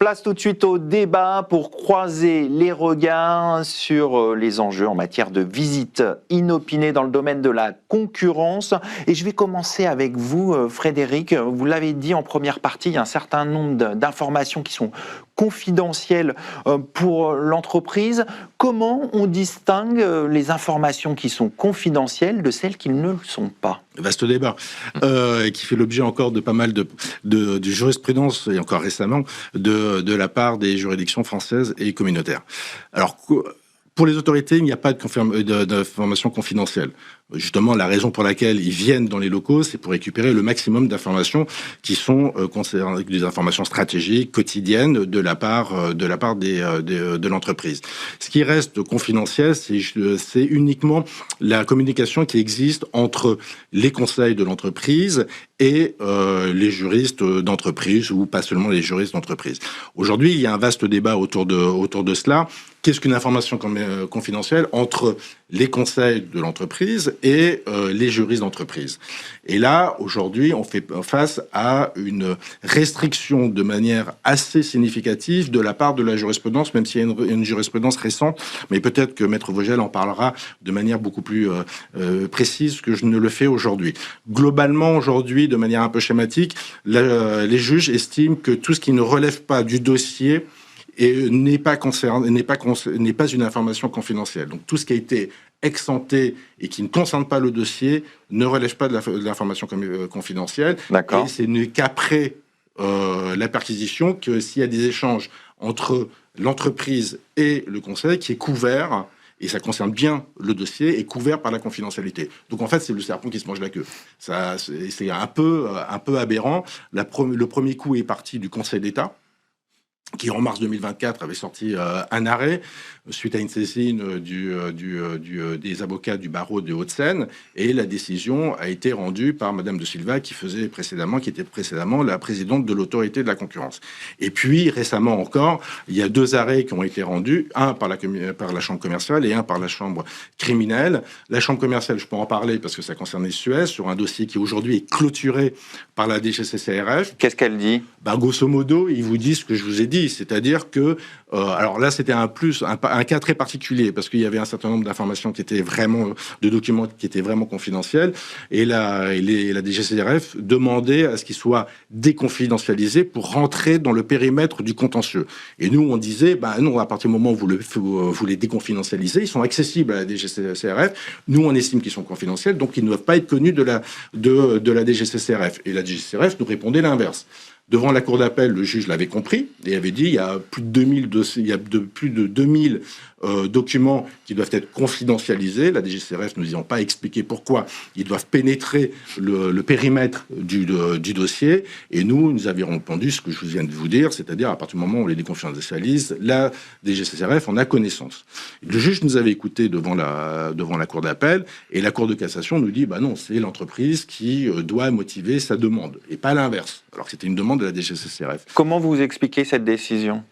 Place tout de suite au débat pour croiser les regards sur les enjeux en matière de visite inopinée dans le domaine de la concurrence. Et je vais commencer avec vous, Frédéric. Vous l'avez dit en première partie, il y a un certain nombre d'informations qui sont confidentielles pour l'entreprise. Comment on distingue les informations qui sont confidentielles de celles qui ne le sont pas ? Vaste débat, qui fait l'objet encore de pas mal de jurisprudence, et encore récemment, de la part des juridictions françaises et communautaires. Alors, pour les autorités, il n'y a pas d'informations confidentielles. Justement, la raison pour laquelle ils viennent dans les locaux, c'est pour récupérer le maximum d'informations qui sont des informations stratégiques, quotidiennes, de la part de l'entreprise. Ce qui reste confidentiel, c'est uniquement la communication qui existe entre les conseils de l'entreprise et les juristes d'entreprise, ou pas seulement les juristes d'entreprise. Aujourd'hui, il y a un vaste débat autour de cela. Qu'est-ce qu'une information confidentielle entre les conseils de l'entreprise et les juristes d'entreprise? Et là, aujourd'hui, on fait face à une restriction de manière assez significative de la part de la jurisprudence, même s'il y a une jurisprudence récente, mais peut-être que Maître Vogel en parlera de manière beaucoup plus précise que je ne le fais aujourd'hui. Globalement, aujourd'hui, de manière un peu schématique, les juges estiment que tout ce qui ne relève pas du dossier n'est pas une information confidentielle. Donc tout ce qui a été ex-ante et qui ne concerne pas le dossier ne relève pas de l'information confidentielle. D'accord. Et ce n'est qu'après la perquisition que s'il y a des échanges entre l'entreprise et le conseil qui est couvert, et ça concerne bien le dossier, est couvert par la confidentialité. Donc en fait, c'est le serpent qui se mange la queue. Ça, c'est un peu aberrant. Le premier coup est parti du Conseil d'État, qui en mars 2024 avait sorti un arrêt suite à une saisine des avocats du barreau de Hauts-de-Seine, et la décision a été rendue par Madame de Silva, qui était précédemment la présidente de l'autorité de la concurrence. Et puis récemment encore, il y a deux arrêts qui ont été rendus, un par la chambre commerciale et un par la chambre criminelle. La chambre commerciale, je peux en parler parce que ça concernait Suez, sur un dossier qui aujourd'hui est clôturé par la DGCCRF. Qu'est-ce qu'elle dit ? Grosso modo, ils vous disent ce que je vous ai dit, c'est-à-dire que alors là, c'était un cas très particulier, parce qu'il y avait un certain nombre d'informations de documents qui étaient vraiment confidentiels, et la DGCRF demandait à ce qu'ils soient déconfidentialisés pour rentrer dans le périmètre du contentieux. Et nous, on disait, non, à partir du moment où vous les déconfidentialisez, ils sont accessibles à la DGCCRF. Nous, on estime qu'ils sont confidentiels, donc ils ne doivent pas être connus de la DGCCRF. Et la DGCCRF nous répondait l'inverse. Devant la cour d'appel, le juge l'avait compris et avait dit il y a plus de 2000 documents qui doivent être confidentialisés. La DGCRF ne nous ayant pas expliqué pourquoi ils doivent pénétrer le périmètre du dossier. Et nous avions répondu ce que je viens de vous dire, c'est-à-dire à partir du moment où on les déconfidentialise, la DGCCRF en a connaissance. Le juge nous avait écoutés devant la cour d'appel, et la cour de cassation nous dit non, c'est l'entreprise qui doit motiver sa demande et pas l'inverse. Alors que c'était une demande de la DGCCRF. Comment vous expliquez cette décision ?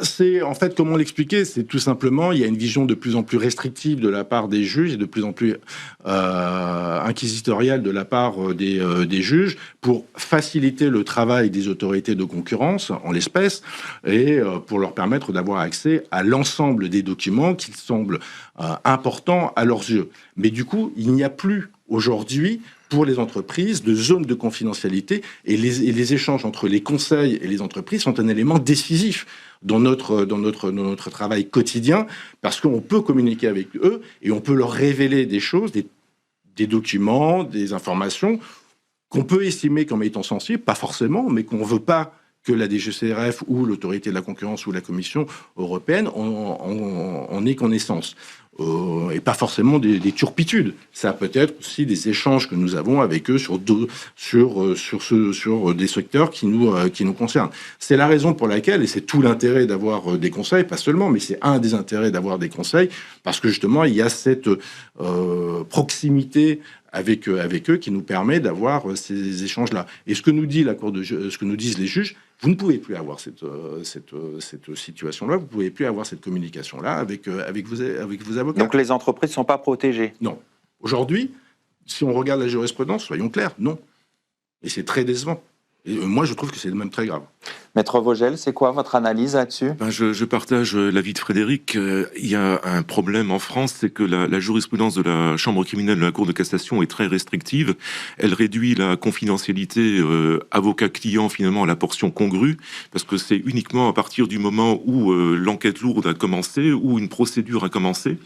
C'est en fait, comment l'expliquer ? C'est tout simplement, il y a une vision de plus en plus restrictive de la part des juges et de plus en plus inquisitoriale de la part des juges pour faciliter le travail des autorités de concurrence, en l'espèce, et pour leur permettre d'avoir accès à l'ensemble des documents qui semblent importants à leurs yeux. Mais du coup, il n'y a plus aujourd'hui pour les entreprises de zones de confidentialité, et les échanges entre les conseils et les entreprises sont un élément décisif dans notre travail quotidien, parce qu'on peut communiquer avec eux et on peut leur révéler des choses, des documents, des informations qu'on peut estimer comme étant sensibles, pas forcément, mais qu'on ne veut pas que la DGCCRF ou l'autorité de la concurrence ou la Commission européenne en ait connaissance. Et pas forcément des turpitudes. Ça peut être aussi des échanges que nous avons avec eux sur des secteurs qui nous concernent. C'est la raison pour laquelle, et c'est tout l'intérêt d'avoir des conseils, pas seulement, mais c'est un des intérêts d'avoir des conseils, parce que justement, il y a cette proximité avec eux qui nous permet d'avoir ces échanges-là. Et ce que nous dit ce que nous disent les juges, vous ne pouvez plus avoir cette situation-là, vous ne pouvez plus avoir cette communication-là avec vos avocats. Donc les entreprises ne sont pas protégées ? Non. Aujourd'hui, si on regarde la jurisprudence, soyons clairs, non. Et c'est très décevant. Et moi, je trouve que c'est même très grave. Maître Vogel, c'est quoi votre analyse là-dessus? Je partage l'avis de Frédéric. Il y a un problème en France, c'est que la jurisprudence de la Chambre criminelle de la Cour de cassation est très restrictive. Elle réduit la confidentialité avocat-client finalement à la portion congrue, parce que c'est uniquement à partir du moment où l'enquête lourde a commencé, où une procédure a commencé,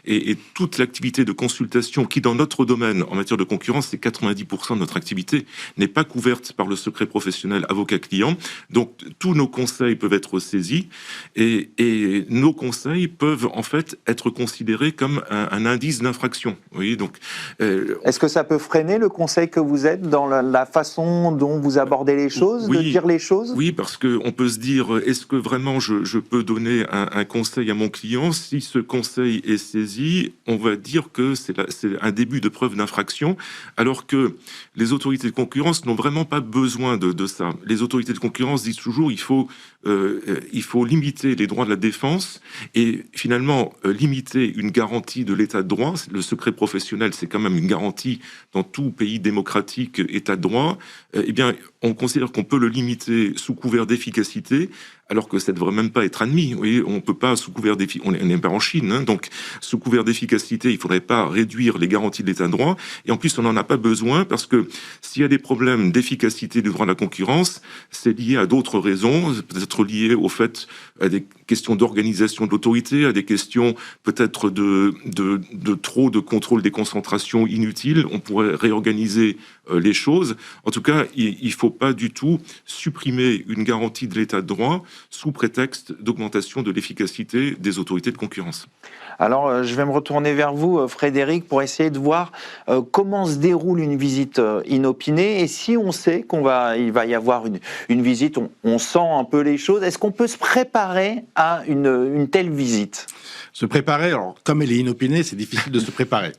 et toute l'activité de consultation qui, dans notre domaine, en matière de concurrence, c'est 90% de notre activité, n'est pas couverte par le secret professionnel avocat-client. Donc, tous nos conseils peuvent être saisis et nos conseils peuvent en fait être considérés comme un indice d'infraction. Vous voyez, donc, est-ce que ça peut freiner le conseil que vous êtes dans la façon dont vous abordez les choses, oui, de dire les choses? Oui, parce qu'on peut se dire, est-ce que vraiment je peux donner un conseil à mon client? Si ce conseil est saisi, on va dire que c'est un début de preuve d'infraction, alors que les autorités de concurrence n'ont vraiment pas besoin de ça. Les autorités de concurrence disent toujours il faut limiter les droits de la défense et finalement limiter une garantie de l'état de droit. Le secret professionnel, c'est quand même une garantie dans tout pays démocratique, état de droit. Eh bien, on considère qu'on peut le limiter sous couvert d'efficacité, alors que ça ne devrait même pas être admis. Vous voyez, on peut pas sous couvert d'efficacité, on n'est pas en Chine, hein, donc sous couvert d'efficacité, il faudrait pas réduire les garanties de l'état de droit. Et en plus, on n'en a pas besoin parce que s'il y a des problèmes d'efficacité du droit de la concurrence, c'est lié à d'autres raisons, peut-être lié au fait à des questions d'organisation de l'autorité, à des questions peut-être de trop de contrôle des concentrations inutiles. On pourrait réorganiser les choses. En tout cas, il faut pas du tout supprimer une garantie de l'état de droit sous prétexte d'augmentation de l'efficacité des autorités de concurrence. Alors, je vais me retourner vers vous, Frédéric, pour essayer de voir comment se déroule une visite inopinée. Et si on sait il va y avoir une visite, on sent un peu les choses, est-ce qu'on peut se préparer à une telle visite? Se préparer, alors comme elle est inopinée, c'est difficile de se préparer.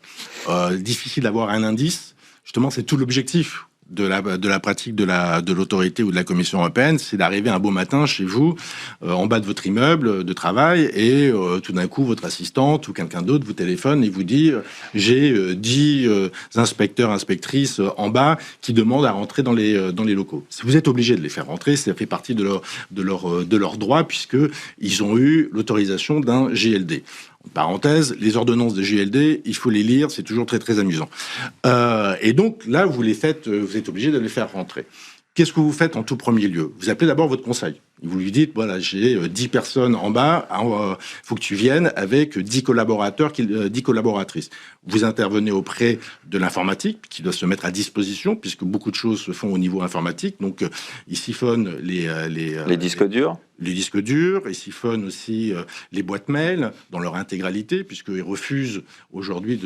Difficile d'avoir un indice. Justement, c'est tout l'objectif de la pratique de l'autorité ou de la Commission européenne, c'est d'arriver un beau matin chez vous, en bas de votre immeuble de travail, et tout d'un coup, votre assistante ou quelqu'un d'autre vous téléphone et vous dit j'ai 10 inspecteurs, inspectrices en bas qui demandent à rentrer dans les locaux. Vous êtes obligé de les faire rentrer, ça fait partie de leur droit, puisque ils ont eu l'autorisation d'un GLD. En parenthèse, les ordonnances de GLD, il faut les lire, c'est toujours très très amusant. Et donc là, vous êtes obligé de les faire rentrer. Qu'est-ce que vous faites en tout premier lieu? Vous appelez d'abord votre conseil. Vous lui dites, voilà, j'ai 10 personnes en bas, faut que tu viennes avec 10 collaborateurs, 10 collaboratrices. Vous intervenez auprès de l'informatique, qui doit se mettre à disposition, puisque beaucoup de choses se font au niveau informatique. Donc, ils siphonnent les disques durs. Les disques durs, ils siphonnent aussi les boîtes mail dans leur intégralité, puisqu'ils refusent aujourd'hui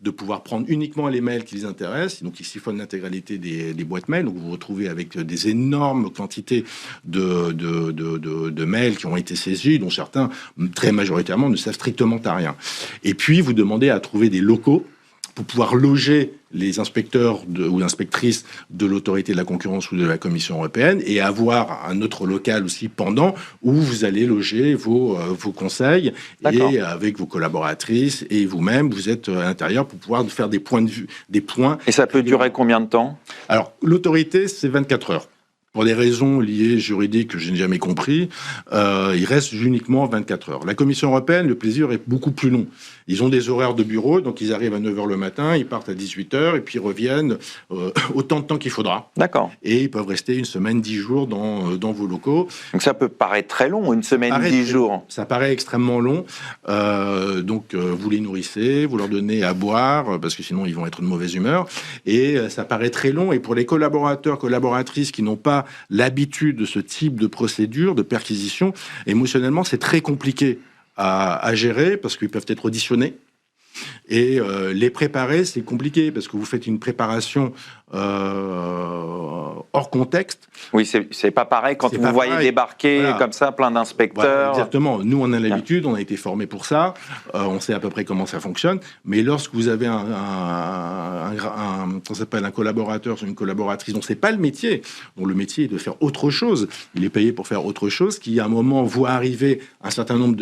de pouvoir prendre uniquement les mails qui les intéressent. Donc, ils siphonnent l'intégralité des boîtes mail. Donc, vous vous retrouvez avec des énormes quantités de mails qui ont été saisis, dont certains, très majoritairement, ne servent strictement à rien. Et puis, vous demandez à trouver des locaux pour pouvoir loger les inspecteurs ou inspectrices de l'autorité de la concurrence ou de la Commission européenne, et avoir un autre local aussi pendant où vous allez loger vos conseils. D'accord. Et avec vos collaboratrices et vous-même, vous êtes à l'intérieur pour pouvoir faire des points de vue, des points. Et ça peut durer combien de temps? Alors, l'autorité, c'est 24 heures. Pour des raisons liées juridiques que je n'ai jamais compris, il reste uniquement 24 heures. La Commission européenne, le plaisir est beaucoup plus long. Ils ont des horaires de bureau, donc ils arrivent à 9h le matin, ils partent à 18h, et puis ils reviennent autant de temps qu'il faudra. D'accord. Et ils peuvent rester une semaine, 10 jours dans vos locaux. Donc ça peut paraître très long, une semaine, 10 jours. Ça paraît extrêmement long. Donc vous les nourrissez, vous leur donnez à boire, parce que sinon ils vont être de mauvaise humeur. Et ça paraît très long. Et pour les collaborateurs, collaboratrices qui n'ont pas l'habitude de ce type de procédure, de perquisition, émotionnellement, c'est très compliqué à gérer, parce qu'ils peuvent être auditionnés. Et les préparer, c'est compliqué, parce que vous faites une préparation hors contexte. Oui, c'est pas pareil quand vous voyez débarquer voilà, comme ça plein d'inspecteurs. Voilà, exactement. Nous, on a l'habitude, on a été formés pour ça, on sait à peu près comment ça fonctionne. Mais lorsque vous avez un collaborateur ou une collaboratrice dont c'est pas le métier, dont le métier est de faire autre chose, il est payé pour faire autre chose, qui à un moment voit arriver un certain nombre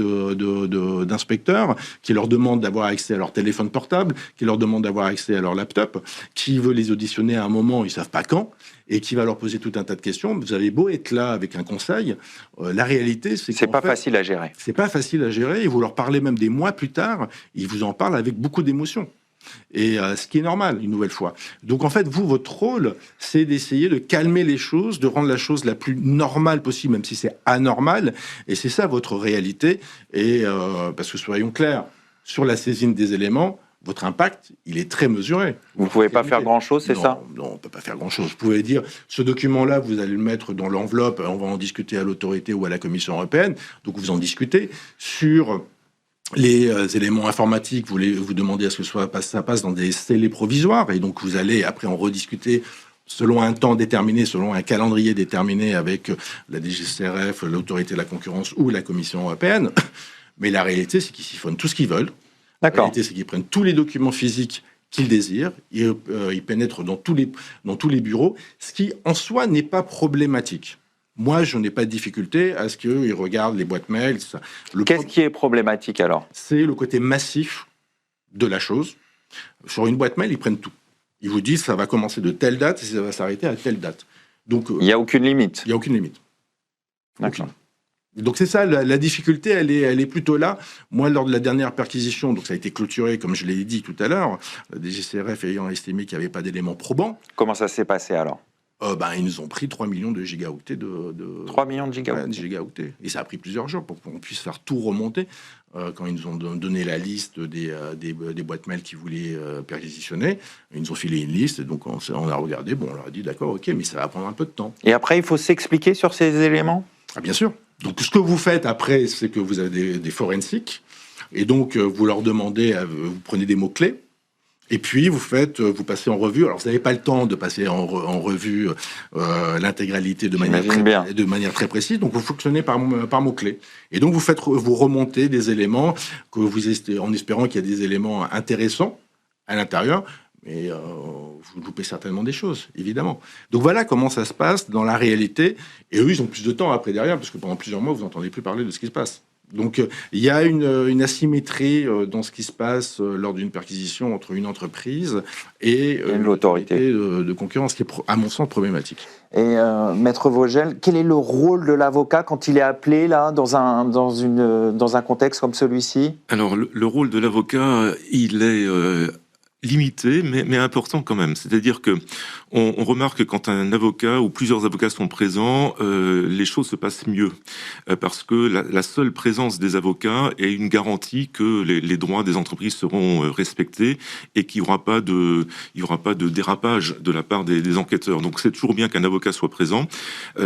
d'inspecteurs qui leur demandent d'avoir accès à leur téléphone portable, qui leur demande d'avoir accès à leur laptop, qui veut les auditionner à un moment, ils savent pas quand, et qui va leur poser tout un tas de questions. Vous avez beau être là avec un conseil, la réalité, c'est pas facile à gérer. C'est pas facile à gérer, et vous leur parlez même des mois plus tard, ils vous en parlent avec beaucoup d'émotion. Et ce qui est normal, une nouvelle fois. Donc en fait, vous, votre rôle, c'est d'essayer de calmer les choses, de rendre la chose la plus normale possible, même si c'est anormal. Et c'est ça votre réalité. Et parce que soyons clairs, sur la saisine des éléments, votre impact, il est très mesuré. Vous ne pouvez pas faire grand-chose, c'est ça? Non, on ne peut pas faire grand-chose. Vous pouvez dire, ce document-là, vous allez le mettre dans l'enveloppe, on va en discuter à l'autorité ou à la Commission européenne. Donc vous en discutez. Sur les éléments informatiques, vous demandez à ce que ça passe dans des scellés provisoires, et donc vous allez après en rediscuter selon un temps déterminé, selon un calendrier déterminé avec la DGCCRF, l'autorité de la concurrence ou la Commission européenne. Mais la réalité, c'est qu'ils siphonnent tout ce qu'ils veulent. La réalité, c'est qu'ils prennent tous les documents physiques qu'ils désirent, ils pénètrent dans tous les bureaux, ce qui en soi n'est pas problématique. Moi, je n'ai pas de difficulté à ce qu'ils regardent les boîtes mail. Qu'est-ce qui est problématique alors? C'est le côté massif de la chose. Sur une boîte mail, ils prennent tout. Ils vous disent ça va commencer de telle date et ça va s'arrêter à telle date. Donc, il n'y a aucune limite. Il n'y a aucune limite. D'accord. Donc c'est ça, la difficulté, elle est plutôt là. Moi, lors de la dernière perquisition, donc ça a été clôturé, comme je l'ai dit tout à l'heure, la DGCCRF ayant estimé qu'il n'y avait pas d'éléments probants. Comment ça s'est passé alors? Ils nous ont pris 3 millions de gigaoctets 3 millions de gigaoctets. Ouais, de gigaoctets. Et ça a pris plusieurs jours pour qu'on puisse faire tout remonter. Quand ils nous ont donné la liste des boîtes mail qu'ils voulaient perquisitionner, ils nous ont filé une liste. Donc on a regardé, on leur a dit d'accord, ok, mais ça va prendre un peu de temps. Et après, il faut s'expliquer sur ces éléments? Ah, bien sûr. Donc ce que vous faites après, c'est que vous avez des forensics. Et donc vous leur demandez, vous prenez des mots-clés. Et puis, vous passez en revue. Alors, vous n'avez pas le temps de passer en revue l'intégralité de manière très précise. Donc, vous fonctionnez par mots-clés. Et donc, vous remontez des éléments en espérant qu'il y a des éléments intéressants à l'intérieur. Mais vous loupez certainement des choses, évidemment. Donc, voilà comment ça se passe dans la réalité. Et eux, ils ont plus de temps après derrière, parce que pendant plusieurs mois, vous n'entendez plus parler de ce qui se passe. Donc, il y a une asymétrie dans ce qui se passe lors d'une perquisition entre une entreprise et l'autorité de concurrence, qui est, à mon sens, problématique. Et Maître Vogel, quel est le rôle de l'avocat quand il est appelé là dans un contexte comme celui-ci? Alors, le rôle de l'avocat, il est limité, mais important quand même. C'est-à-dire que on remarque que quand un avocat ou plusieurs avocats sont présents, les choses se passent mieux. Parce que la seule présence des avocats est une garantie que les droits des entreprises seront respectés et qu'il n'y aura pas de dérapage de la part des enquêteurs. Donc c'est toujours bien qu'un avocat soit présent.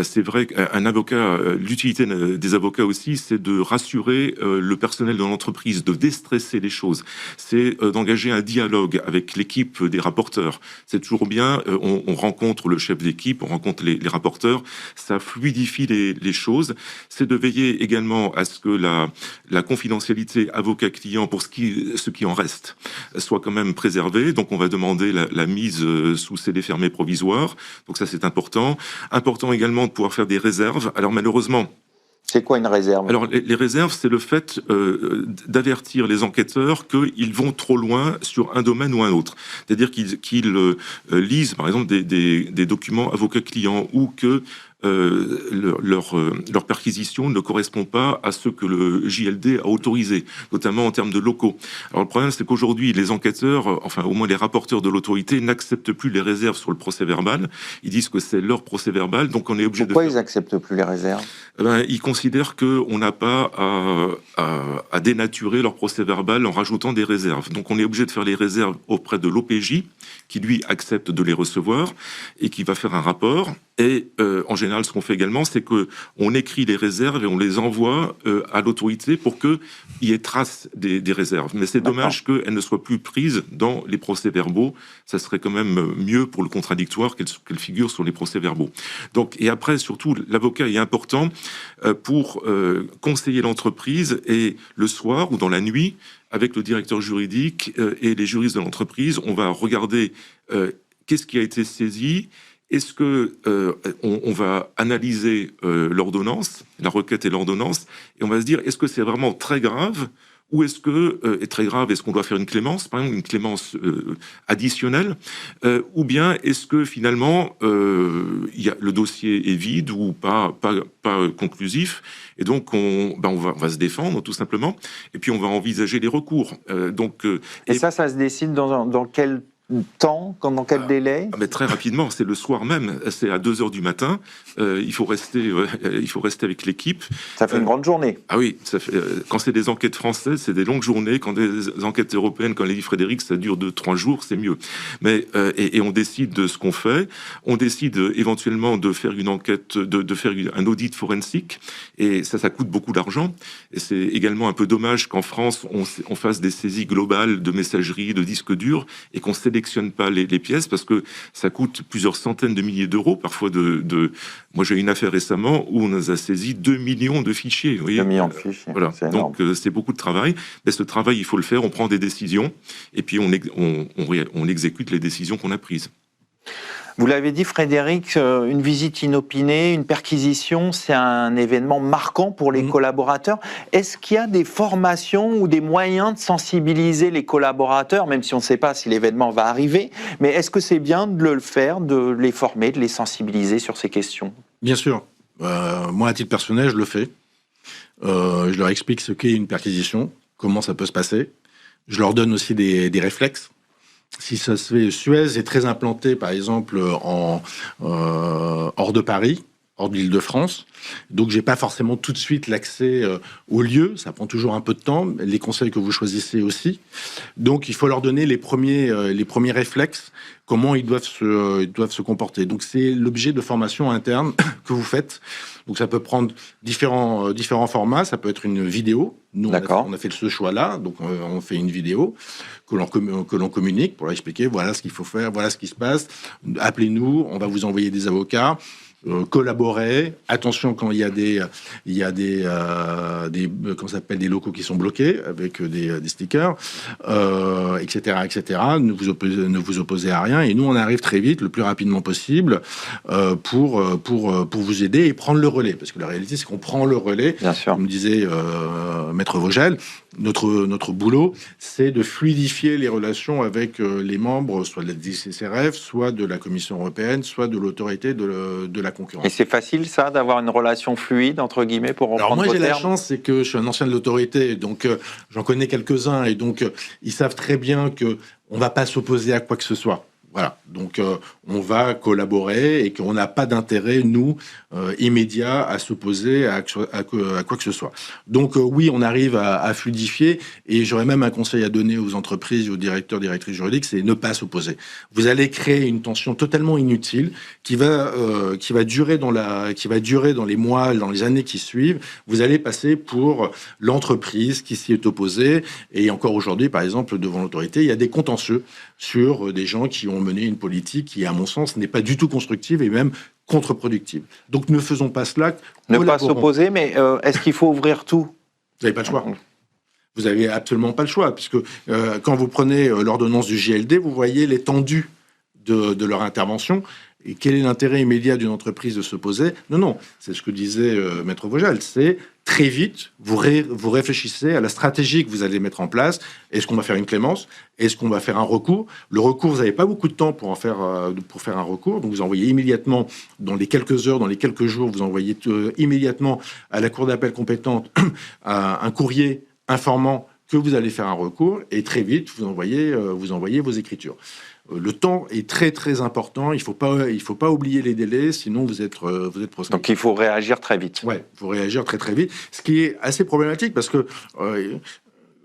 C'est vrai qu'un avocat, l'utilité des avocats aussi, c'est de rassurer le personnel de l'entreprise, de déstresser les choses. C'est d'engager un dialogue avec l'équipe des rapporteurs. C'est toujours bien, on rencontre le chef d'équipe, on rencontre les rapporteurs, ça fluidifie les choses. C'est de veiller également à ce que la confidentialité avocat-client, pour ce qui en reste, soit quand même préservée. Donc on va demander la mise sous scellé fermé provisoire. Donc ça c'est important. Important également de pouvoir faire des réserves. Alors malheureusement, c'est quoi une réserve? Alors, les réserves, c'est le fait d'avertir les enquêteurs qu'ils vont trop loin sur un domaine ou un autre. C'est-à-dire qu'ils lisent, par exemple, des documents avocats-clients ou que leur perquisition ne correspond pas à ce que le JLD a autorisé, notamment en termes de locaux. Alors le problème, c'est qu'aujourd'hui, les enquêteurs, enfin au moins les rapporteurs de l'autorité, n'acceptent plus les réserves sur le procès-verbal. Ils disent que c'est leur procès-verbal, donc on est obligé Pourquoi ils acceptent plus les réserves? Ils considèrent qu'on n'a pas à dénaturer leur procès-verbal en rajoutant des réserves. Donc on est obligé de faire les réserves auprès de l'OPJ, qui lui accepte de les recevoir et qui va faire un rapport. Et en général, ce qu'on fait également, c'est qu'on écrit les réserves et on les envoie à l'autorité pour qu'il y ait trace des réserves. Mais c'est dommage qu'elles ne soient plus prises dans les procès-verbaux. Ça serait quand même mieux pour le contradictoire qu'elles figurent sur les procès-verbaux. Donc, et après, surtout, l'avocat est important pour conseiller l'entreprise, et le soir ou dans la nuit, avec le directeur juridique et les juristes de l'entreprise, on va regarder qu'est-ce qui a été saisi. Est-ce que on va analyser l'ordonnance, la requête et l'ordonnance, et on va se dire, est-ce que c'est vraiment très grave, ou est-ce que, est très grave, est-ce qu'on doit faire une clémence, par exemple une clémence additionnelle, ou bien est-ce que finalement le dossier est vide ou pas conclusif, et donc on va se défendre tout simplement, et puis on va envisager les recours. Et ça se décide dans quel temps, dans quel délai? Mais très rapidement, c'est le soir même, c'est à 2h du matin, il faut rester avec l'équipe. Ça fait une grande journée. Ah oui, quand c'est des enquêtes françaises, c'est des longues journées. Quand des enquêtes européennes, comme l'a dit Frédéric, ça dure 2-3 jours, c'est mieux. Mais et on décide de ce qu'on fait. On décide éventuellement de faire une enquête, de faire un audit forensique, et ça coûte beaucoup d'argent. Et c'est également un peu dommage qu'en France on fasse des saisies globales de messagerie, de disques durs, et qu'on sélectionne pas les pièces, parce que ça coûte plusieurs centaines de milliers d'euros parfois. Moi j'ai eu une affaire récemment où on nous a saisi 2 millions de fichiers. Vous voyez, 2 millions de fichiers. Voilà. Donc c'est beaucoup de travail, mais ce travail il faut le faire. On prend des décisions et puis on exécute les décisions qu'on a prises. Vous l'avez dit, Frédéric, une visite inopinée, une perquisition, c'est un événement marquant pour les collaborateurs. Est-ce qu'il y a des formations ou des moyens de sensibiliser les collaborateurs, même si on ne sait pas si l'événement va arriver, mais est-ce que c'est bien de le faire, de les former, de les sensibiliser sur ces questions? Bien sûr. Moi, à titre personnel, je le fais. Je leur explique ce qu'est une perquisition, comment ça peut se passer. Je leur donne aussi des réflexes. Si ça se fait, Suez est très implanté, par exemple, hors de Paris, hors de l'Île-de-France. Donc, j'ai pas forcément tout de suite l'accès au lieu. Ça prend toujours un peu de temps. Les conseils que vous choisissez aussi. Donc, il faut leur donner les premiers réflexes, comment ils doivent se comporter. Donc, c'est l'objet de formation interne que vous faites. Donc, ça peut prendre différents formats. Ça peut être une vidéo. Nous, on a fait ce choix-là. Donc, on fait une vidéo que l'on communique pour leur expliquer, voilà ce qu'il faut faire, voilà ce qui se passe. Appelez-nous, on va vous envoyer des avocats. Collaborer. Attention quand il y a des comment ça s'appelle, des locaux qui sont bloqués avec des stickers, etc., etc. Ne vous opposez à rien. Et nous, on arrive très vite, le plus rapidement possible, pour vous aider et prendre le relais. Parce que la réalité, c'est qu'on prend le relais. Bien sûr. Comme disait Maître Vogel, notre boulot, c'est de fluidifier les relations avec les membres, soit de la DCCRF, soit de la Commission européenne, soit de l'autorité de la concurrence. Et c'est facile, ça, d'avoir une relation fluide, entre guillemets, pour reprendre Alors moi, j'ai vos la termes? chance, c'est que je suis un ancien de l'autorité, donc j'en connais quelques-uns, et donc ils savent très bien que on va pas s'opposer à quoi que ce soit. Voilà, donc on va collaborer et qu'on n'a pas d'intérêt, nous, immédiat, à s'opposer à quoi que ce soit. Donc oui, on arrive à fluidifier, et j'aurais même un conseil à donner aux entreprises et aux directeurs, directrices juridiques, c'est ne pas s'opposer. Vous allez créer une tension totalement inutile qui va durer dans les mois, dans les années qui suivent. Vous allez passer pour l'entreprise qui s'y est opposée, et encore aujourd'hui, par exemple, devant l'autorité, il y a des contentieux sur des gens qui ont mené une politique qui, à mon sens, n'est pas du tout constructive et même contre-productive. Donc ne faisons pas cela. Ne pas s'opposer, mais est-ce qu'il faut ouvrir tout? Vous n'avez pas le choix. Vous n'avez absolument pas le choix, puisque quand vous prenez l'ordonnance du JLD, vous voyez l'étendue de leur intervention. Et quel est l'intérêt immédiat d'une entreprise de s'opposer? Non, c'est ce que disait Maître Vogel, c'est très vite, vous réfléchissez à la stratégie que vous allez mettre en place. Est-ce qu'on va faire une clémence? Est-ce qu'on va faire un recours? Le recours, vous n'avez pas beaucoup de temps pour faire un recours, donc vous envoyez immédiatement, dans les quelques heures, dans les quelques jours, vous envoyez immédiatement à la cour d'appel compétente un courrier informant que vous allez faire un recours, et très vite, vous envoyez vos écritures. Le temps est très très important. Il faut pas oublier les délais, sinon vous êtes proscrit. Donc il faut réagir très vite. Ouais, il faut réagir très très vite. Ce qui est assez problématique parce que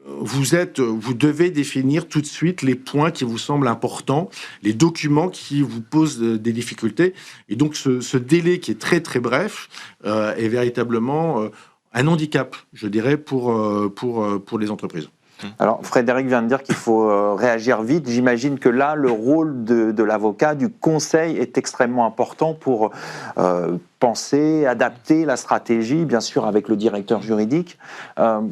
vous devez définir tout de suite les points qui vous semblent importants, les documents qui vous posent des difficultés. Et donc ce délai qui est très très bref est véritablement un handicap, je dirais, pour les entreprises. Alors, Frédéric vient de dire qu'il faut réagir vite. J'imagine que là, le rôle de l'avocat, du conseil, est extrêmement important pour penser, adapter la stratégie, bien sûr, avec le directeur juridique.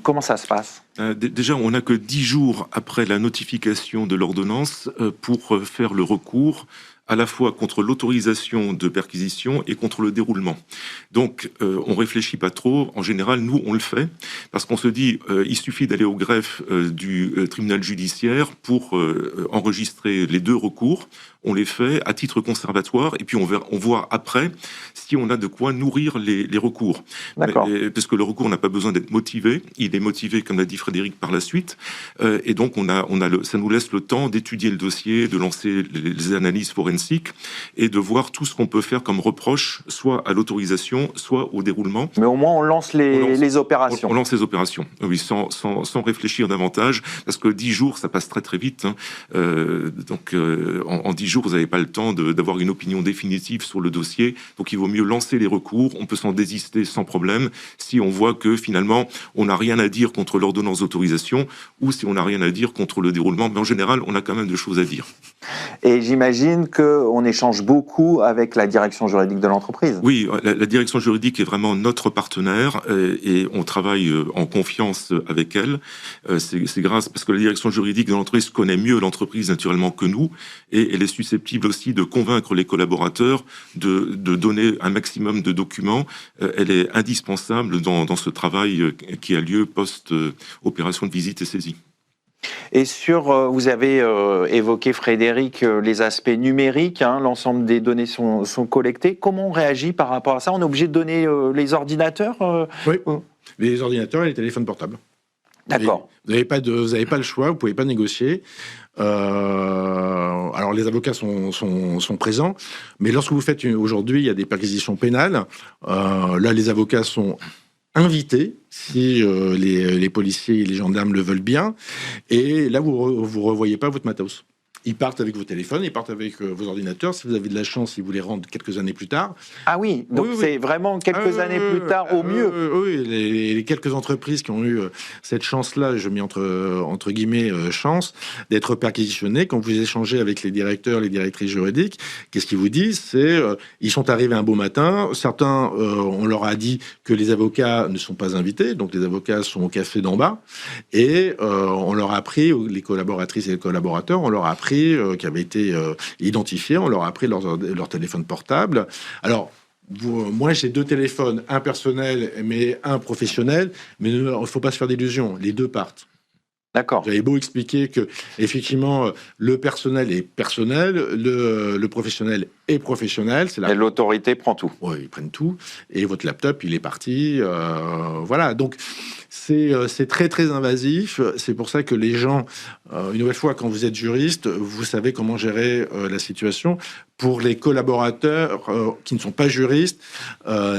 Comment ça se passe? Déjà, on n'a que 10 jours après la notification de l'ordonnance pour faire le recours à la fois contre l'autorisation de perquisition et contre le déroulement. Donc, on réfléchit pas trop. En général, nous, on le fait parce qu'on se dit, il suffit d'aller au greffe du tribunal judiciaire pour enregistrer les 2 recours. On les fait à titre conservatoire et puis on voit après si on a de quoi nourrir les recours. D'accord. Parce que le recours n'a pas besoin d'être motivé, il est motivé, comme l'a dit Frédéric, par la suite. Et donc ça nous laisse le temps d'étudier le dossier, de lancer les analyses forensiques et de voir tout ce qu'on peut faire comme reproche, soit à l'autorisation, soit au déroulement. Mais au moins, on lance les opérations. On lance les opérations, oui, sans réfléchir davantage, parce que 10 jours, ça passe très très vite. Hein. Donc, en 10 jours, vous n'avez pas le temps d'avoir une opinion définitive sur le dossier. Donc, il vaut mieux lancer les recours. On peut s'en désister sans problème si on voit que finalement, on n'a rien à dire contre l'ordonnance d'autorisation ou si on n'a rien à dire contre le déroulement. Mais en général, on a quand même des choses à dire. Et j'imagine qu'on échange beaucoup avec la direction juridique de l'entreprise. Oui, la direction juridique est vraiment notre partenaire et on travaille en confiance avec elle. C'est grâce parce que la direction juridique de l'entreprise connaît mieux l'entreprise naturellement que nous et elle est susceptible aussi de convaincre les collaborateurs de donner un maximum de documents. Elle est indispensable dans ce travail qui a lieu post-opération de visite et saisie. Et vous avez évoqué, Frédéric, les aspects numériques, hein, l'ensemble des données sont collectées. Comment on réagit par rapport à ça? On est obligé de donner les ordinateurs Oui, les ordinateurs et les téléphones portables. D'accord. Vous n'avez pas le choix, vous ne pouvez pas négocier. Alors les avocats sont présents, mais lorsque vous faites aujourd'hui, il y a des perquisitions pénales. Là, les avocats sont invités si les policiers et les gendarmes le veulent bien. Et là, vous revoyez pas votre matos. Ils partent avec vos téléphones, ils partent avec vos ordinateurs. Si vous avez de la chance, ils vous les rendent quelques années plus tard. Ah oui, donc oui. C'est vraiment quelques années plus tard au mieux. Oui, les quelques entreprises qui ont eu cette chance-là, je mets entre guillemets chance, d'être perquisitionnées. Quand vous échangez avec les directeurs, les directrices juridiques, qu'est-ce qu'ils vous disent? C'est ils sont arrivés un beau matin. Certains, on leur a dit que les avocats ne sont pas invités, donc les avocats sont au café d'en bas. Et on leur a appris, les collaboratrices et les collaborateurs, on leur a appris qui avaient été identifiés, on leur a pris leur téléphone portable. Alors, moi, j'ai 2 téléphones, un personnel mais un professionnel, mais il ne faut pas se faire d'illusions, les 2 partent. D'accord. J'avais beau expliquer que, effectivement, le personnel est personnel, le professionnel est professionnel. Et l'autorité prend tout. Oui, ils prennent tout. Et votre laptop, il est parti. Voilà. Donc, c'est très, très invasif. C'est pour ça que les gens, une nouvelle fois, quand vous êtes juriste, vous savez comment gérer la situation. Pour les collaborateurs qui ne sont pas juristes,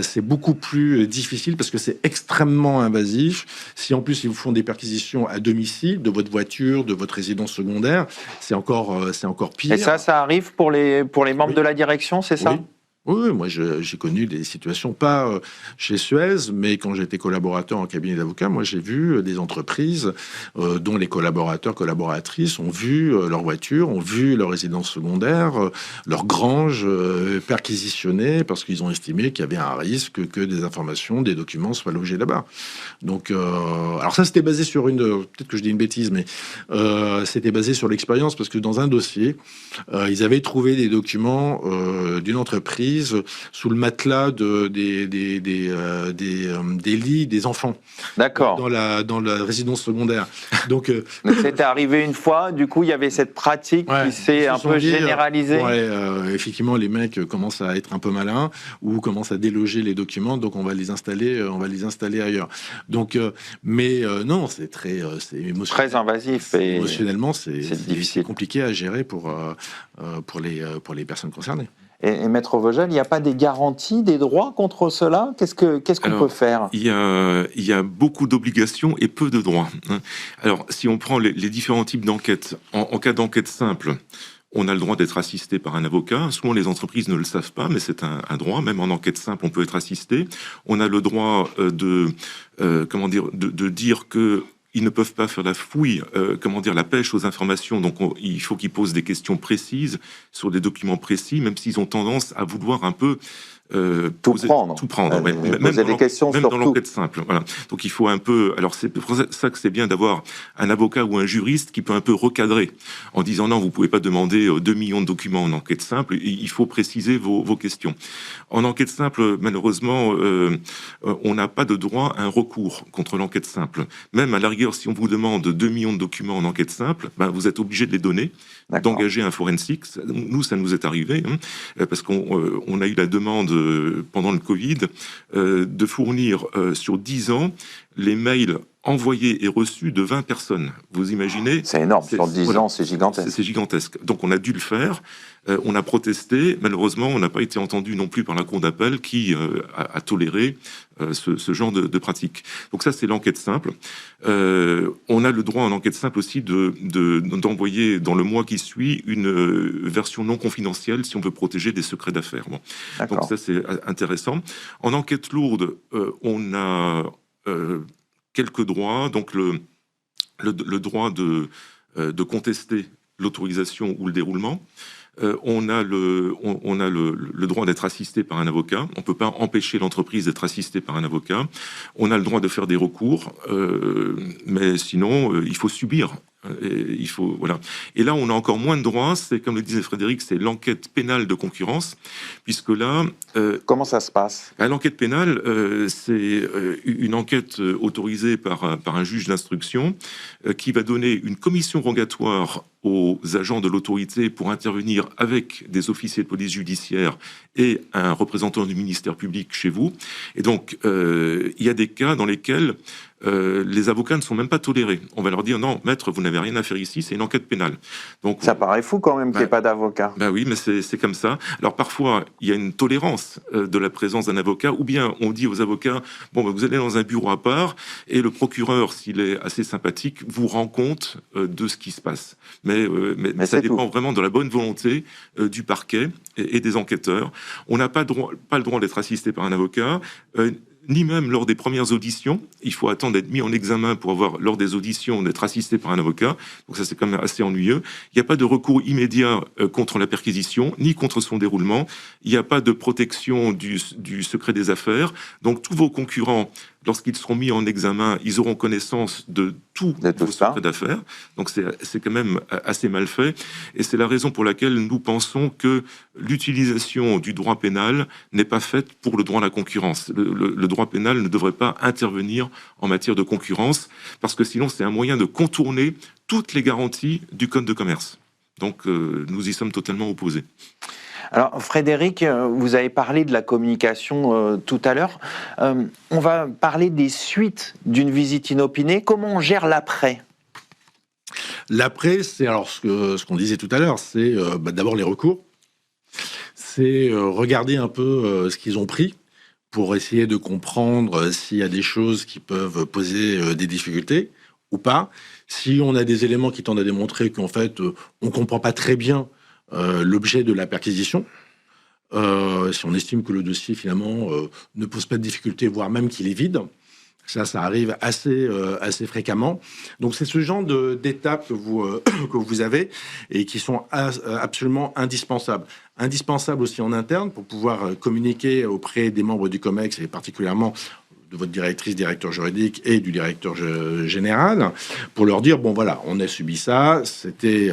c'est beaucoup plus difficile parce que c'est extrêmement invasif. Si en plus ils vous font des perquisitions à domicile, de votre voiture, de votre résidence secondaire, c'est encore pire. Et ça arrive pour les membres de la direction, c'est ça? Oui, moi j'ai connu des situations, pas chez Suez, mais quand j'étais collaborateur en cabinet d'avocat, moi j'ai vu des entreprises dont les collaboratrices ont vu leur voiture, ont vu leur résidence secondaire, leur grange perquisitionnée parce qu'ils ont estimé qu'il y avait un risque que des informations, des documents soient logés là-bas. Donc, alors ça c'était basé sur peut-être que je dis une bêtise, mais c'était basé sur l'expérience parce que dans un dossier, ils avaient trouvé des documents d'une entreprise sous le matelas des lits des enfants. D'accord. Dans la résidence secondaire. Donc c'était arrivé une fois, du coup il y avait cette pratique qui s'est un peu généralisée. Effectivement, les mecs commencent à être un peu malins ou commencent à déloger les documents, donc on va les installer ailleurs. Donc, non, c'est très invasif et émotionnellement, c'est difficile, compliqué à gérer pour les personnes concernées. Et Maître Vogel, il n'y a pas des garanties, des droits contre cela? Qu'est-ce qu'on peut faire? Il y a beaucoup d'obligations et peu de droits. Alors, si on prend les différents types d'enquêtes, en cas d'enquête simple, on a le droit d'être assisté par un avocat. Souvent, les entreprises ne le savent pas, mais c'est un droit. Même en enquête simple, on peut être assisté. On a le droit de dire que ils ne peuvent pas faire la fouille, la pêche aux informations. Donc, il faut qu'ils posent des questions précises sur des documents précis, même s'ils ont tendance à vouloir un peu Tout prendre. Tout prendre, ouais. Poser des questions même sur dans tout. l'enquête simple. Voilà. Donc il faut un peu. Alors c'est pour ça que c'est bien d'avoir un avocat ou un juriste qui peut un peu recadrer en disant non, vous pouvez pas demander 2 millions de documents en enquête simple. Il faut préciser vos questions. En enquête simple, malheureusement, on n'a pas de droit à un recours contre l'enquête simple. Même à la rigueur, si on vous demande 2 millions de documents en enquête simple, ben, vous êtes obligé de les donner, d'engager un forensic. Nous, ça nous est arrivé, parce qu'on a eu la demande pendant le Covid de fournir sur 10 ans les mails envoyés et reçus de 20 personnes. Vous imaginez? C'est énorme, sur 10 ans, c'est gigantesque. C'est gigantesque. Donc on a dû le faire, on a protesté, malheureusement on n'a pas été entendu non plus par la cour d'appel qui a toléré ce genre de pratique. Donc ça c'est l'enquête simple. On a le droit en enquête simple aussi d'envoyer dans le mois qui suit une version non confidentielle si on veut protéger des secrets d'affaires. Bon. Donc ça c'est intéressant. En enquête lourde, on a quelques droits, donc le droit de contester l'autorisation ou le déroulement. On a le droit d'être assisté par un avocat. On ne peut pas empêcher l'entreprise d'être assistée par un avocat. On a le droit de faire des recours, mais sinon, il faut subir. Voilà. Et là, on a encore moins de droits. C'est comme le disait Frédéric, c'est l'enquête pénale de concurrence, puisque là, comment ça se passe? L'enquête pénale, c'est une enquête autorisée par un juge d'instruction qui va donner une commission rogatoire aux agents de l'autorité pour intervenir avec des officiers de police judiciaire et un représentant du ministère public chez vous. Et donc, il y a des cas dans lesquels les avocats ne sont même pas tolérés. On va leur dire non, maître, vous n'avez rien à faire ici, c'est une enquête pénale. Donc ça paraît fou quand même qu'il n'y ait pas d'avocat. Ben oui, mais c'est comme ça. Alors parfois, il y a une tolérance de la présence d'un avocat, ou bien on dit aux avocats bon, ben, vous allez dans un bureau à part et le procureur, s'il est assez sympathique, vous rend compte de ce qui se passe. Mais ça dépend vraiment de la bonne volonté du parquet et des enquêteurs. On n'a pas le droit d'être assisté par un avocat. Ni même lors des premières auditions. Il faut attendre d'être mis en examen pour avoir, lors des auditions, d'être assisté par un avocat. Donc ça, c'est quand même assez ennuyeux. Il n'y a pas de recours immédiat contre la perquisition, ni contre son déroulement. Il n'y a pas de protection du secret des affaires. Donc tous vos concurrents, lorsqu'ils seront mis en examen, ils auront connaissance de tout vos secrets d'affaires. Donc c'est quand même assez mal fait. Et c'est la raison pour laquelle nous pensons que l'utilisation du droit pénal n'est pas faite pour le droit à la concurrence. Le droit pénal ne devrait pas intervenir en matière de concurrence, parce que sinon c'est un moyen de contourner toutes les garanties du Code de commerce. Donc nous y sommes totalement opposés. Alors Frédéric, vous avez parlé de la communication tout à l'heure. On va parler des suites d'une visite inopinée. Comment on gère l'après ? L'après, c'est alors ce qu'on disait tout à l'heure, c'est d'abord les recours. C'est regarder un peu ce qu'ils ont pris pour essayer de comprendre s'il y a des choses qui peuvent poser des difficultés ou pas. Si on a des éléments qui tendent à démontrer qu'en fait, on ne comprend pas très bien l'objet de la perquisition, si on estime que le dossier finalement ne pose pas de difficultés, voire même qu'il est vide, ça arrive assez fréquemment. Donc c'est ce genre d'étapes que vous avez et qui sont absolument indispensables. Indispensables aussi en interne pour pouvoir communiquer auprès des membres du COMEX et particulièrement de votre directrice, directeur juridique et du directeur général, pour leur dire, bon voilà, on a subi ça, c'était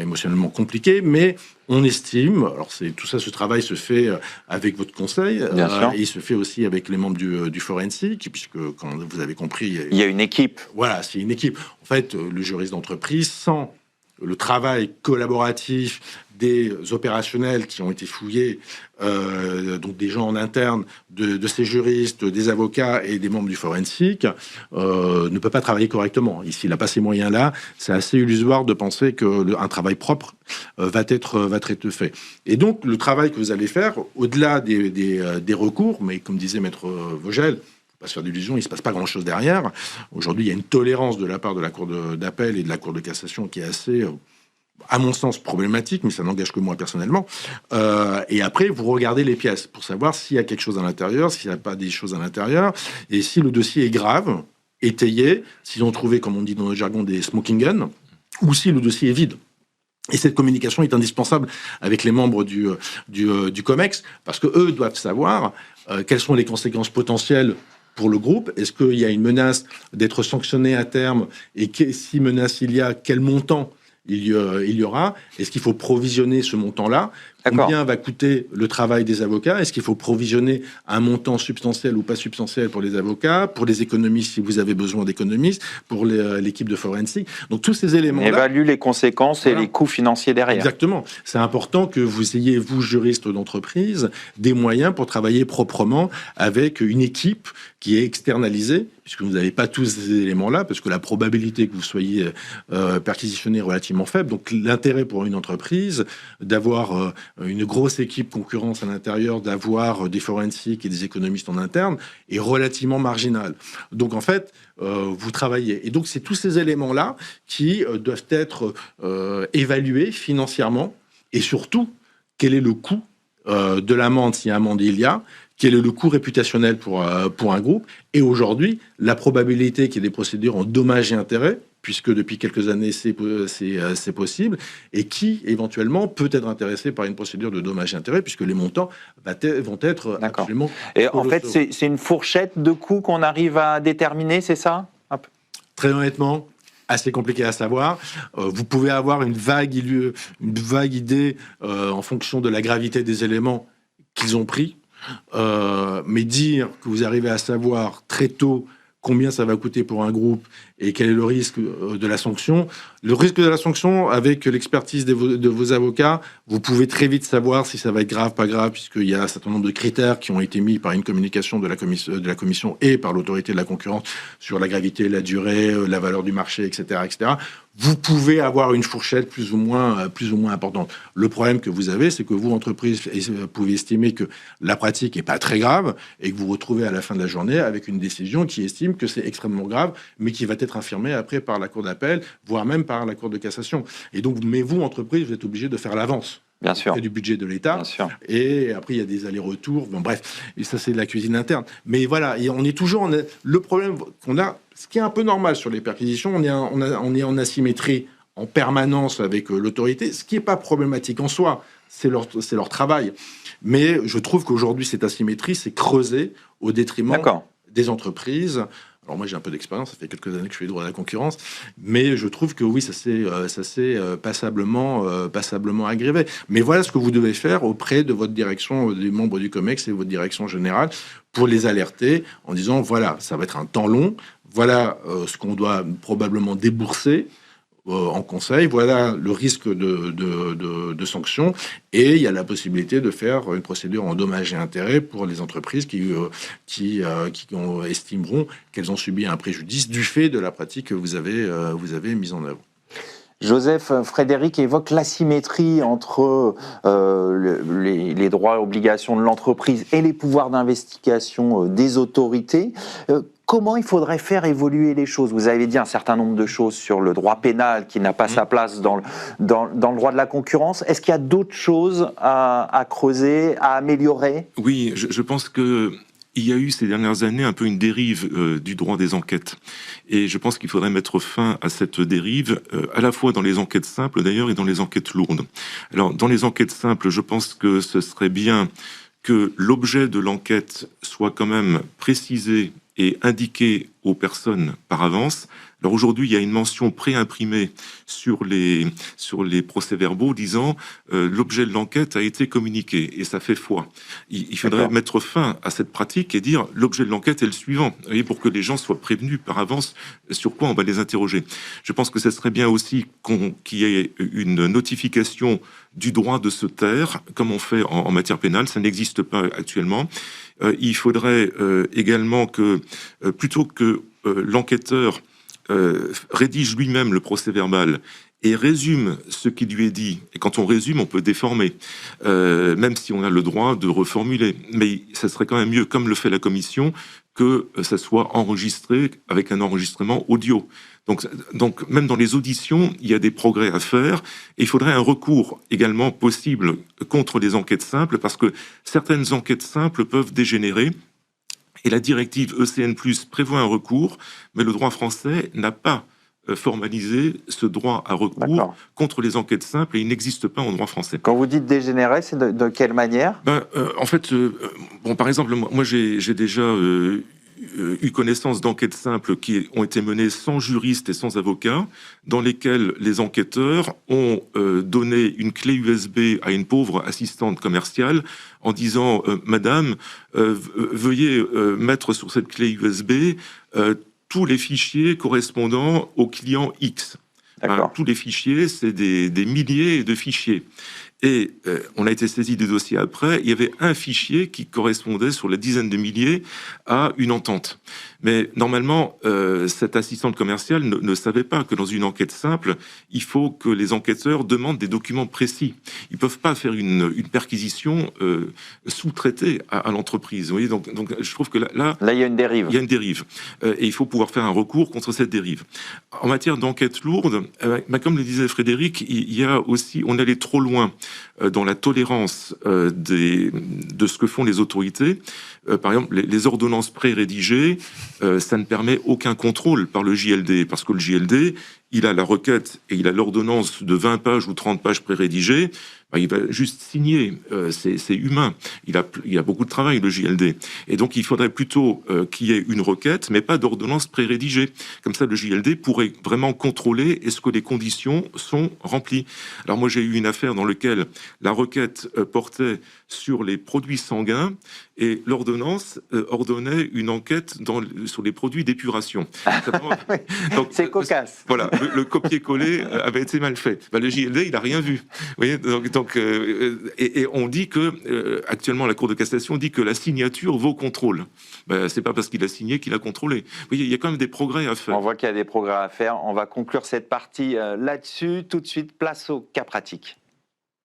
émotionnellement compliqué, mais on estime, alors tout ça, ce travail se fait avec votre conseil, et il se fait aussi avec les membres du forensic, puisque, comme vous avez compris... Il y a une équipe. Voilà, c'est une équipe. En fait, le juriste d'entreprise, sans le travail collaboratif des opérationnels qui ont été fouillés, donc des gens en interne, de ces juristes, des avocats et des membres du forensic, ne peut pas travailler correctement. Ici, il n'a pas ces moyens-là. C'est assez illusoire de penser qu'un travail propre va être fait. Et donc, le travail que vous allez faire, au-delà des recours, mais comme disait Maître Vogel, pas se faire d'illusions, il ne se passe pas grand-chose derrière. Aujourd'hui, il y a une tolérance de la part de la Cour d'appel et de la Cour de cassation qui est assez, à mon sens, problématique, mais ça n'engage que moi personnellement. Et après, vous regardez les pièces pour savoir s'il y a quelque chose à l'intérieur, s'il n'y a pas des choses à l'intérieur, et si le dossier est grave, étayé, s'ils ont trouvé, comme on dit dans notre jargon, des smoking guns, ou si le dossier est vide. Et cette communication est indispensable avec les membres du COMEX, parce que eux doivent savoir quelles sont les conséquences potentielles pour le groupe. Est-ce qu'il y a une menace d'être sanctionné à terme, et si menace il y a, quel montant il y aura? Est-ce qu'il faut provisionner ce montant-là? Combien va coûter le travail des avocats? Est-ce qu'il faut provisionner un montant substantiel ou pas substantiel pour les avocats, pour les économistes si vous avez besoin d'économistes, pour l'équipe de forensique? Donc tous ces éléments-là... Évalue les conséquences et les coûts financiers derrière. Exactement. C'est important que vous ayez, vous, juristes d'entreprise, des moyens pour travailler proprement avec une équipe qui est externalisée, puisque vous n'avez pas tous ces éléments-là, parce que la probabilité que vous soyez perquisitionné est relativement faible. Donc l'intérêt pour une entreprise d'avoir une grosse équipe concurrence à l'intérieur, d'avoir des forensiques et des économistes en interne est relativement marginal. Donc en fait, vous travaillez. Et donc c'est tous ces éléments-là qui doivent être évalués financièrement, et surtout, quel est le coût de l'amende, si amende il y a, quel est le coût réputationnel pour un groupe, et aujourd'hui, la probabilité qu'il y ait des procédures en dommages et intérêts, puisque depuis quelques années, c'est possible, et qui, éventuellement, peut être intéressé par une procédure de dommages et intérêts, puisque les montants vont être absolument... Et en fait, c'est une fourchette de coûts qu'on arrive à déterminer, c'est ça? Très honnêtement, assez compliqué à savoir. Vous pouvez avoir une vague idée en fonction de la gravité des éléments qu'ils ont pris, mais dire que vous arrivez à savoir très tôt combien ça va coûter pour un groupe et quel est le risque de la sanction. Le risque de la sanction, avec l'expertise de vos avocats, vous pouvez très vite savoir si ça va être grave, pas grave, puisqu'il y a un certain nombre de critères qui ont été mis par une communication de la commission et par l'autorité de la concurrence sur la gravité, la durée, la valeur du marché, etc., etc. Vous pouvez avoir une fourchette plus ou moins importante. Le problème que vous avez, c'est que vous, entreprise, pouvez estimer que la pratique n'est pas très grave et que vous vous retrouvez à la fin de la journée avec une décision qui estime que c'est extrêmement grave, mais qui va être infirmée après par la Cour d'appel, voire même par la Cour de cassation. Et donc, mais vous, entreprise, vous êtes obligé de faire l'avance. Bien sûr. Il y a du budget de l'État. Et après, il y a des allers-retours. Bon, bref, et ça, c'est de la cuisine interne. Mais voilà, et on est toujours... le problème qu'on a, ce qui est un peu normal sur les perquisitions, on est en asymétrie en permanence avec l'autorité, ce qui n'est pas problématique en soi. C'est leur travail. Mais je trouve qu'aujourd'hui, cette asymétrie s'est creusée au détriment des entreprises. Alors moi, j'ai un peu d'expérience, ça fait quelques années que je fais du droit de la concurrence, mais je trouve que oui, ça s'est passablement aggravé. Mais voilà ce que vous devez faire auprès de votre direction, des membres du COMEX et votre direction générale, pour les alerter en disant, voilà, ça va être un temps long, voilà ce qu'on doit probablement débourser en conseil, voilà le risque de sanctions, et il y a la possibilité de faire une procédure en dommages et intérêts pour les entreprises qui estimeront qu'elles ont subi un préjudice du fait de la pratique que vous avez mise en œuvre. Joseph, Frédéric évoque l'asymétrie entre les droits et obligations de l'entreprise et les pouvoirs d'investigation des autorités. Comment il faudrait faire évoluer les choses? Vous avez dit un certain nombre de choses sur le droit pénal qui n'a pas sa place dans le droit de la concurrence. Est-ce qu'il y a d'autres choses à creuser, à améliorer? Oui, je pense que il y a eu ces dernières années un peu une dérive du droit des enquêtes. Et je pense qu'il faudrait mettre fin à cette dérive, à la fois dans les enquêtes simples d'ailleurs et dans les enquêtes lourdes. Alors, dans les enquêtes simples, je pense que ce serait bien que l'objet de l'enquête soit quand même précisé et indiqué aux personnes par avance. Alors aujourd'hui, il y a une mention pré-imprimée sur les procès-verbaux disant l'objet de l'enquête a été communiqué, et ça fait foi. Il faudrait mettre fin à cette pratique et dire l'objet de l'enquête est le suivant, pour que les gens soient prévenus par avance sur quoi on va les interroger. Je pense que ce serait bien aussi qu'il y ait une notification du droit de se taire, comme on fait en matière pénale. Ça n'existe pas actuellement. Il faudrait également que, plutôt que l'enquêteur rédige lui-même le procès-verbal et résume ce qui lui est dit, et quand on résume, on peut déformer, même si on a le droit de reformuler. Mais ça serait quand même mieux, comme le fait la commission, que ça soit enregistré avec un enregistrement audio. Donc même dans les auditions, il y a des progrès à faire, et il faudrait un recours également possible contre les enquêtes simples, parce que certaines enquêtes simples peuvent dégénérer, et la directive ECN+, prévoit un recours, mais le droit français n'a pas formaliser ce droit à recours contre les enquêtes simples et il n'existe pas en droit français. Quand vous dites dégénérer, c'est de quelle manière? En fait, par exemple, moi j'ai déjà eu connaissance d'enquêtes simples qui ont été menées sans juriste et sans avocat, dans lesquelles les enquêteurs ont donné une clé USB à une pauvre assistante commerciale en disant Madame, veuillez mettre sur cette clé USB tous les fichiers correspondant au client X. Tous les fichiers, c'est des milliers de fichiers. Et on a été saisi des dossiers après, il y avait un fichier qui correspondait sur la dizaine de milliers à une entente. Mais normalement, cette assistante commerciale ne savait pas que dans une enquête simple, il faut que les enquêteurs demandent des documents précis. Ils ne peuvent pas faire une perquisition sous-traitée à l'entreprise. Vous voyez, donc je trouve que là, il y a une dérive. Il y a une dérive. Et il faut pouvoir faire un recours contre cette dérive. En matière d'enquête lourde, comme le disait Frédéric, on allait trop loin dans la tolérance de ce que font les autorités. Par exemple, les ordonnances pré-rédigées, ça ne permet aucun contrôle par le JLD, parce que le JLD, il a la requête et il a l'ordonnance de 20 pages ou 30 pages pré-rédigées, il va juste signer, c'est humain. Il a beaucoup de travail, le JLD. Et donc, il faudrait plutôt qu'il y ait une requête, mais pas d'ordonnance pré-rédigée. Comme ça, le JLD pourrait vraiment contrôler est-ce que les conditions sont remplies. Alors moi, j'ai eu une affaire dans laquelle la requête portait sur les produits sanguins et l'ordonnance ordonnait une enquête sur les produits d'épuration. Donc, c'est cocasse. Voilà, le copier-coller avait été mal fait. Le JLD, il n'a rien vu. Vous voyez, et on dit que, actuellement, la Cour de cassation dit que la signature vaut contrôle. C'est pas parce qu'il a signé qu'il a contrôlé. Vous voyez, il y a quand même des progrès à faire. On voit qu'il y a des progrès à faire. On va conclure cette partie là-dessus. Tout de suite, place au cas pratique.